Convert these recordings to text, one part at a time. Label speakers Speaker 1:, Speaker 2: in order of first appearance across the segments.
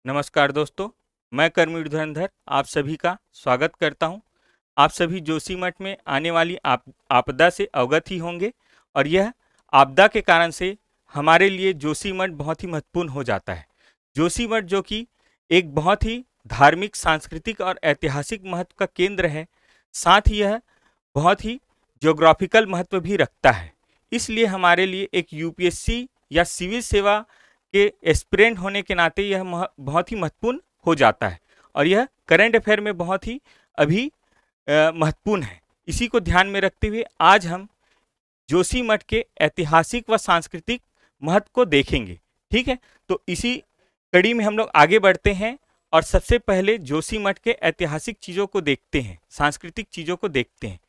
Speaker 1: नमस्कार दोस्तों, मैं कर्मवीर धुरंधर आप सभी का स्वागत करता हूं। आप सभी जोशीमठ में आने वाली आपदा से अवगत ही होंगे और यह आपदा के कारण से हमारे लिए जोशीमठ बहुत ही महत्वपूर्ण हो जाता है। जोशीमठ जो कि एक बहुत ही धार्मिक, सांस्कृतिक और ऐतिहासिक महत्व का केंद्र है, साथ ही यह बहुत ही ज्योग्राफिकल महत्व भी रखता है। इसलिए हमारे लिए एक यूपीएससी या सिविल सेवा के एस्पिरेंट होने के नाते यह बहुत ही महत्वपूर्ण हो जाता है और यह करंट अफेयर में बहुत ही अभी महत्वपूर्ण है। इसी को ध्यान में रखते हुए आज हम जोशीमठ के ऐतिहासिक व सांस्कृतिक महत्व को देखेंगे। ठीक है, तो इसी कड़ी में हम लोग आगे बढ़ते हैं और सबसे पहले जोशीमठ के ऐतिहासिक चीज़ों को देखते हैं, सांस्कृतिक चीज़ों को देखते हैं।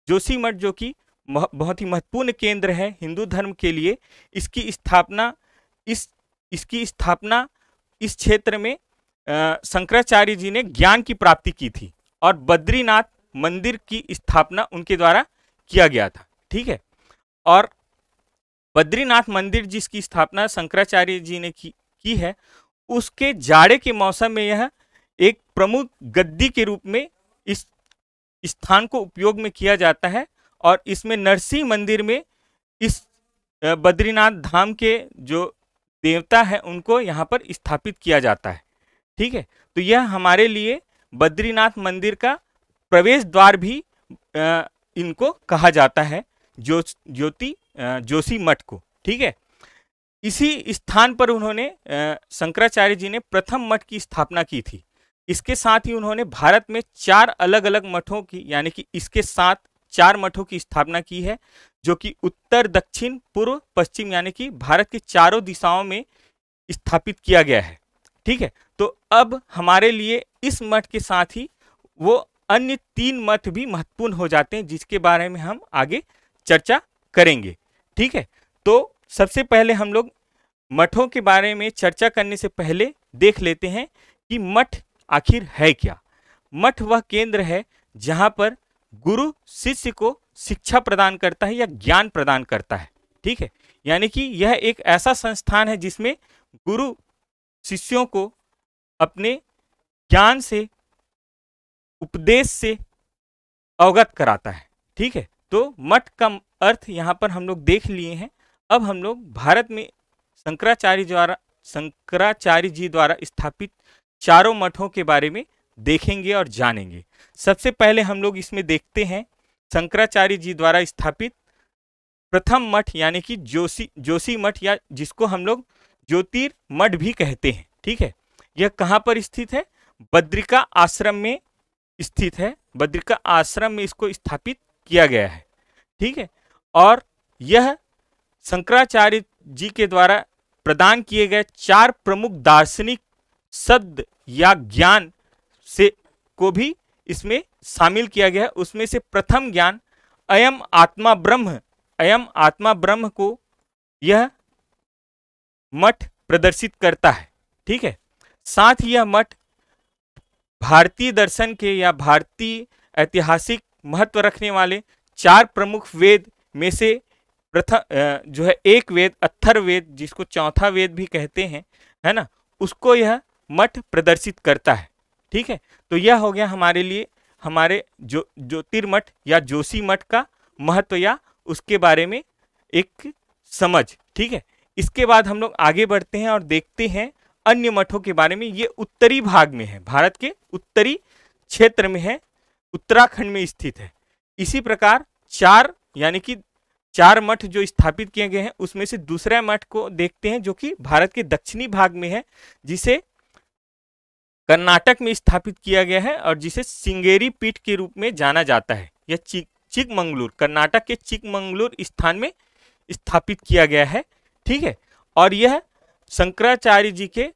Speaker 1: जोशीमठ जो कि बहुत ही महत्वपूर्ण केंद्र है हिंदू धर्म के लिए। इसकी स्थापना इस क्षेत्र में शंकराचार्य जी ने ज्ञान की प्राप्ति की थी और बद्रीनाथ मंदिर की स्थापना उनके द्वारा किया गया था। ठीक है, और बद्रीनाथ मंदिर जिसकी स्थापना शंकराचार्य जी ने की है, उसके जाड़े के मौसम में यह एक प्रमुख गद्दी के रूप में इस स्थान को उपयोग में किया जाता है और इसमें नरसिंह मंदिर में इस बद्रीनाथ धाम के जो देवता है उनको यहाँ पर स्थापित किया जाता है। ठीक है, तो यह हमारे लिए बद्रीनाथ मंदिर का प्रवेश द्वार भी इनको कहा जाता है, जोशीमठ को। ठीक है, इसी स्थान पर उन्होंने शंकराचार्य जी ने प्रथम मठ की स्थापना की थी। इसके साथ ही उन्होंने भारत में 4 अलग अलग मठों की, यानी कि इसके साथ 4 मठों की स्थापना की है, जो कि उत्तर, दक्षिण, पूर्व, पश्चिम यानी कि भारत की चारों दिशाओं में स्थापित किया गया है। ठीक है, तो अब हमारे लिए इस मठ के साथ ही वो अन्य 3 मठ भी महत्वपूर्ण हो जाते हैं, जिसके बारे में हम आगे चर्चा करेंगे। ठीक है, तो सबसे पहले हम लोग मठों के बारे में चर्चा करने से पहले देख लेते हैं कि मठ आखिर है क्या। मठ वह केंद्र है जहां पर गुरु शिष्य को शिक्षा प्रदान करता है या ज्ञान प्रदान करता है। ठीक है, यानी कि यह एक ऐसा संस्थान है जिसमें गुरु शिष्यों को अपने ज्ञान से, उपदेश से अवगत कराता है। ठीक है, तो मठ का अर्थ यहाँ पर हम लोग देख लिए हैं। अब हम लोग भारत में शंकराचार्य जी द्वारा स्थापित चारों मठों के बारे में देखेंगे और जानेंगे। सबसे पहले हम लोग इसमें देखते हैं शंकराचार्य जी द्वारा स्थापित प्रथम मठ यानी कि जोशीमठ, या जिसको हम लोग ज्योतिर्मठ भी कहते हैं। ठीक है, यह कहाँ पर स्थित है? बद्रिका आश्रम में स्थित है। बद्रिका आश्रम में इसको स्थापित किया गया है। ठीक है, और यह शंकराचार्य जी के द्वारा प्रदान किए गए 4 प्रमुख दार्शनिक शब्द या ज्ञान से को भी इसमें शामिल किया गया है। उसमें से प्रथम ज्ञान अयम आत्मा ब्रह्म को यह मठ प्रदर्शित करता है। ठीक है, साथ ही यह मठ भारतीय दर्शन के या भारतीय ऐतिहासिक महत्व रखने वाले 4 प्रमुख वेद में से प्रथम जो है एक वेद, अथर्ववेद, जिसको चौथा वेद भी कहते हैं, है ना, उसको यह मठ प्रदर्शित करता है। ठीक है, तो यह हो गया हमारे लिए हमारे ज्योतिर्मठ या जोशीमठ का महत्व या उसके बारे में एक समझ। ठीक है, इसके बाद हम लोग आगे बढ़ते हैं और देखते हैं अन्य मठों के बारे में। ये उत्तरी भाग में है, भारत के उत्तरी क्षेत्र में है, उत्तराखंड में स्थित है। इसी प्रकार 4 यानी कि 4 मठ जो स्थापित किए गए हैं, उसमें से दूसरा मठ को देखते हैं जो कि भारत के दक्षिणी भाग में है, जिसे कर्नाटक में स्थापित किया गया है और जिसे श्रृंगेरी पीठ के रूप में जाना जाता है। यह चिकमंगलूर, कर्नाटक के चिकमंगलूर स्थान में स्थापित किया गया है। ठीक है, और यह शंकराचार्य जी के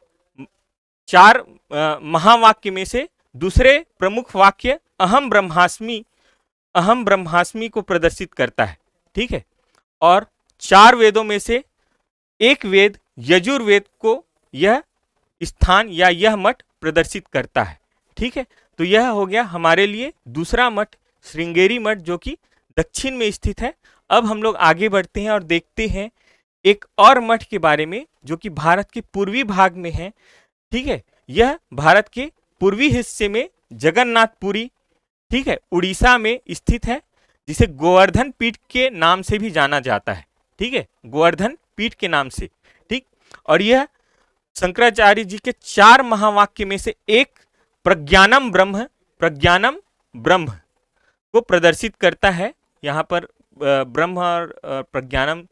Speaker 1: 4 महावाक्य में से दूसरे प्रमुख वाक्य अहम ब्रह्मास्मि को प्रदर्शित करता है। ठीक है, और 4 वेदों में से एक वेद यजुर्वेद को यह स्थान या यह मठ प्रदर्शित करता है। ठीक है, तो यह हो गया हमारे लिए दूसरा मठ, श्रृंगेरी मठ, जो कि दक्षिण में स्थित है। अब हम लोग आगे बढ़ते हैं और देखते हैं एक और मठ के बारे में जो कि भारत के पूर्वी भाग में है, ठीक है, यह भारत के पूर्वी हिस्से में जगन्नाथपुरी, ठीक है, उड़ीसा में स्थित है, जिसे गोवर्धन पीठ के नाम से भी जाना जाता है। ठीक है, गोवर्धन पीठ के नाम से। ठीक, और यह शंकराचार्य जी के 4 महावाक्य में से एक प्रज्ञानम ब्रह्म को प्रदर्शित करता है। यहाँ पर ब्रह्म और प्रज्ञानम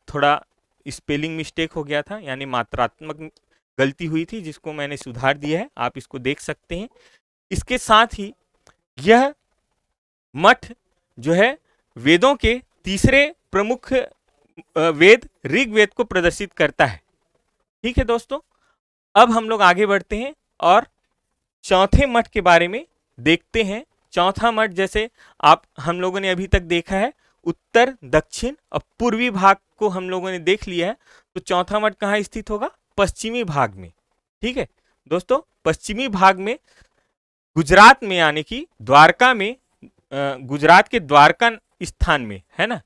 Speaker 1: थोड़ा स्पेलिंग मिस्टेक हो गया था, यानी मात्रात्मक गलती हुई थी, जिसको मैंने सुधार दिया है, आप इसको देख सकते हैं। इसके साथ ही यह मठ जो है वेदों के तीसरे प्रमुख वेद ऋग्वेद को प्रदर्शित करता है। ठीक है दोस्तों, अब हम लोग आगे बढ़ते हैं और चौथे मठ के बारे में देखते हैं। चौथा मठ, जैसे हम लोगों ने अभी तक देखा है उत्तर, दक्षिण और पूर्वी भाग को हम लोगों ने देख लिया है, तो चौथा मठ कहाँ स्थित होगा? पश्चिमी भाग में। ठीक है दोस्तों, पश्चिमी भाग में गुजरात में, यानी कि द्वारका में, गुजरात के द्वारका स्थान में है ना,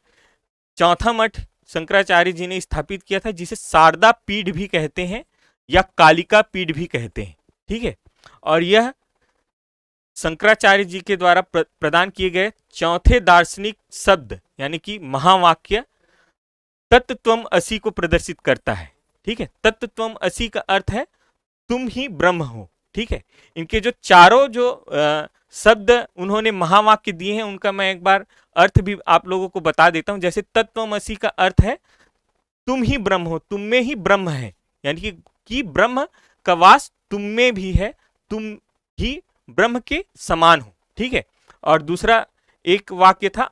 Speaker 1: चौथा मठ शंकराचार्य जी ने स्थापित किया था, जिसे शारदा पीठ भी कहते हैं या कालिका पीठ भी कहते हैं। ठीक है, और यह शंकराचार्य जी के द्वारा प्रदान किए गए चौथे दार्शनिक शब्द, यानी कि महावाक्य तत्त्वम असि को प्रदर्शित करता है। ठीक है, तत्त्वम असि का अर्थ है तुम ही ब्रह्म हो। ठीक है, इनके जो चारों जो शब्द उन्होंने महावाक्य दिए हैं, उनका मैं एक बार अर्थ भी आप लोगों को बता देता हूं। जैसे तत्त्वमसि का अर्थ है तुम ही ब्रह्म हो, तुम में ही ब्रह्म है, यानी कि ब्रह्म का वास तुम में भी है, तुम ही ब्रह्म के समान हो। ठीक है, और दूसरा एक वाक्य था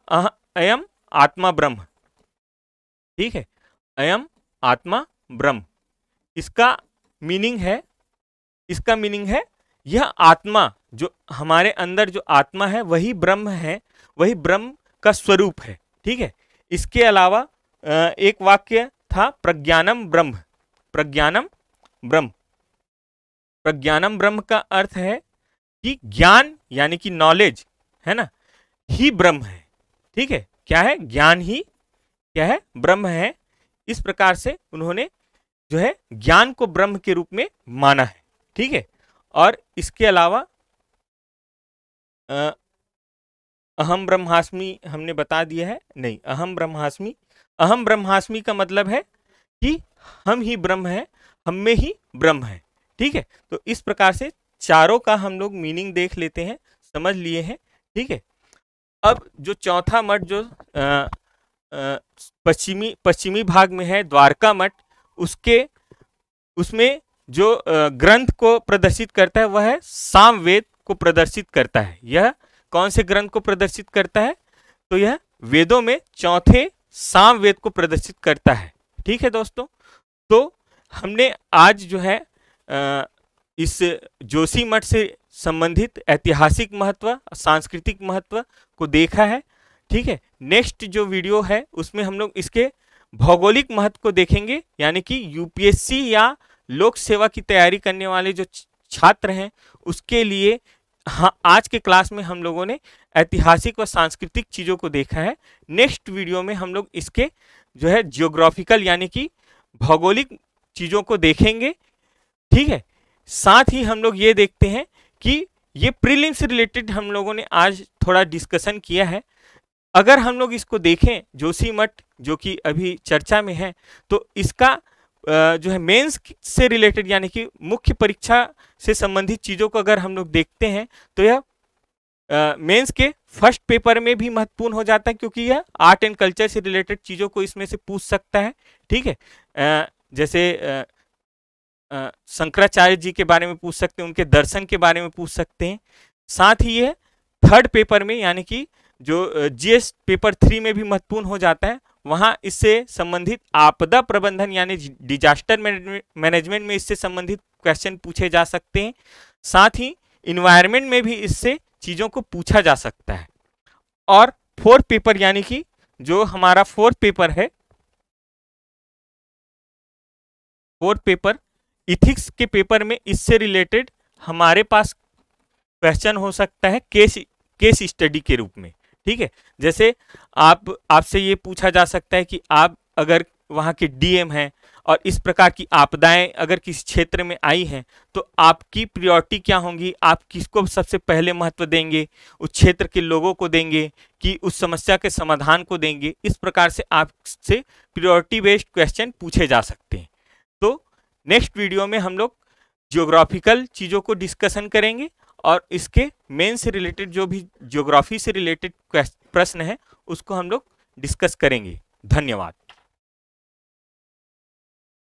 Speaker 1: अयम आत्मा ब्रह्म। ठीक है, अयम आत्मा ब्रह्म, इसका मीनिंग है यह आत्मा, जो हमारे अंदर जो आत्मा है वही ब्रह्म है, वही ब्रह्म का स्वरूप है। ठीक है, इसके अलावा एक वाक्य था प्रज्ञानम ब्रह्म। प्रज्ञानम ब्रह्म का अर्थ है कि ज्ञान, यानी कि नॉलेज है ना, ही ब्रह्म है। ठीक है, क्या है? ज्ञान ही क्या है? ब्रह्म है। इस प्रकार से उन्होंने जो है ज्ञान को ब्रह्म के रूप में माना है। ठीक है, और इसके अलावा अहम ब्रह्मास्मि हमने बता दिया है, नहीं, अहम ब्रह्मास्मि का मतलब है कि हम ही ब्रह्म है, हम में ही ब्रह्म है। ठीक है, तो इस प्रकार से चारों का हम लोग मीनिंग देख लेते हैं, समझ लिए हैं। ठीक है, अब जो चौथा मठ जो पश्चिमी भाग में है, द्वारका मठ, उसमें जो ग्रंथ को प्रदर्शित करता है वह है सामवेद को प्रदर्शित करता है। यह कौन से ग्रंथ को प्रदर्शित करता है? तो यह वेदों में चौथे सामवेद को प्रदर्शित करता है। ठीक है दोस्तों, तो हमने आज जो है इस जोशी मठ से संबंधित ऐतिहासिक महत्व, सांस्कृतिक महत्व को देखा है। ठीक है, नेक्स्ट जो वीडियो है उसमें हम लोग इसके भौगोलिक महत्व को देखेंगे, यानी कि यूपीएससी या लोक सेवा की तैयारी करने वाले जो छात्र हैं उसके लिए आज के क्लास में हम लोगों ने ऐतिहासिक व सांस्कृतिक चीज़ों को देखा है। नेक्स्ट वीडियो में हम लोग इसके जो है जियोग्राफिकल, यानी कि भौगोलिक चीज़ों को देखेंगे। ठीक है, साथ ही हम लोग ये देखते हैं कि ये प्रीलिम्स से रिलेटेड हम लोगों ने आज थोड़ा डिस्कशन किया है। अगर हम लोग इसको देखें, जोशी मठ जो कि अभी चर्चा में है, तो इसका जो है मेंस से रिलेटेड, यानी कि मुख्य परीक्षा से संबंधित चीज़ों को अगर हम लोग देखते हैं तो यह मेंस के फर्स्ट पेपर में भी महत्वपूर्ण हो जाता है, क्योंकि यह आर्ट एंड कल्चर से रिलेटेड चीज़ों को इसमें से पूछ सकता है। ठीक है, जैसे शंकराचार्य जी के बारे में पूछ सकते हैं, उनके दर्शन के बारे में पूछ सकते हैं। साथ ही यह थर्ड पेपर में, यानी कि जो जीएस पेपर 3 में भी महत्वपूर्ण हो जाता है, वहाँ इससे संबंधित आपदा प्रबंधन यानी डिजास्टर मैनेजमेंट में इससे संबंधित क्वेश्चन पूछे जा सकते हैं। साथ ही इन्वायरमेंट में भी इससे चीज़ों को पूछा जा सकता है। और फोर्थ पेपर, यानी कि जो हमारा फोर्थ पेपर है, फोर्थ पेपर इथिक्स के पेपर में इससे रिलेटेड हमारे पास क्वेश्चन हो सकता है केस स्टडी के रूप में। ठीक है, जैसे आपसे ये पूछा जा सकता है कि आप अगर वहाँ के डीएम हैं और इस प्रकार की आपदाएं अगर किसी क्षेत्र में आई हैं तो आपकी प्रायोरिटी क्या होंगी, आप किसको सबसे पहले महत्व देंगे, उस क्षेत्र के लोगों को देंगे कि उस समस्या के समाधान को देंगे। इस प्रकार से आपसे प्रायोरिटी बेस्ड क्वेश्चन पूछे जा सकते हैं। तो नेक्स्ट वीडियो में हम लोग ज्योग्राफिकल चीज़ों को डिस्कशन करेंगे और इसके मेन से रिलेटेड जो भी ज्योग्राफी से रिलेटेड प्रश्न है उसको हम लोग डिस्कस करेंगे। धन्यवाद।